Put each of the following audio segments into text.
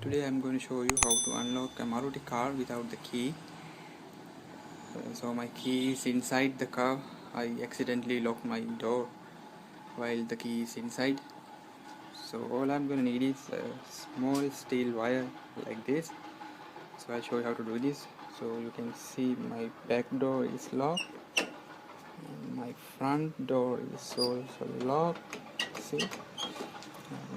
Today I'm going to show you how to unlock a Maruti car without the key. So my key is inside the car. I accidentally locked my door while the key is inside. So all I'm going to need is a small steel wire like this. So I'll show you how to do this. So you can see my back door is locked. And my front door is also locked. See?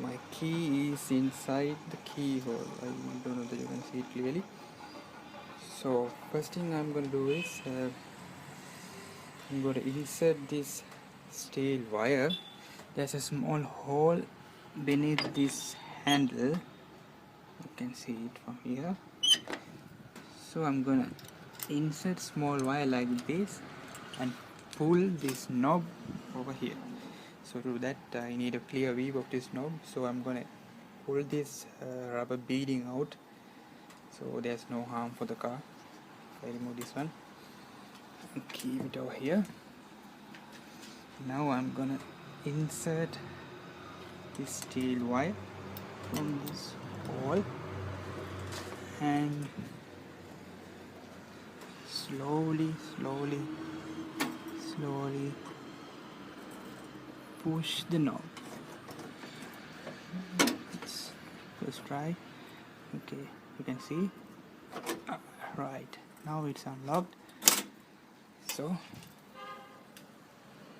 My key is inside the keyhole. I don't know that you can see it clearly. So first thing I'm going to do is I'm going to insert this steel wire. There's a small hole beneath this handle. You can see it from here. So I'm going to insert small wire like this and pull this knob over here. So to that I need a clear view of this knob. So I'm going to pull this rubber beading out so there's no harm for the car. I remove this one and keep it over here. Now I'm gonna insert this steel wire from this hole and slowly push the knob. Let's try. Okay, you can see. Right, now it's unlocked. So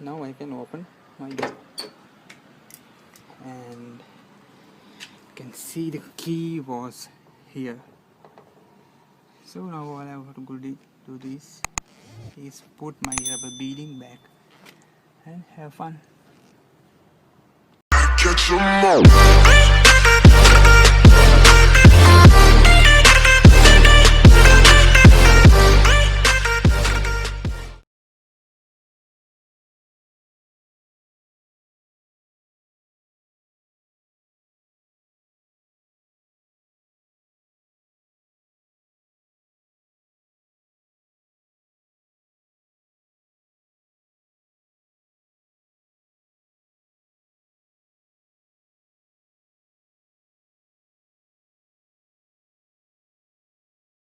now I can open my door and you can see the key was here. So now all I have to do this is put my rubber beading back and have fun. Catch 'em all.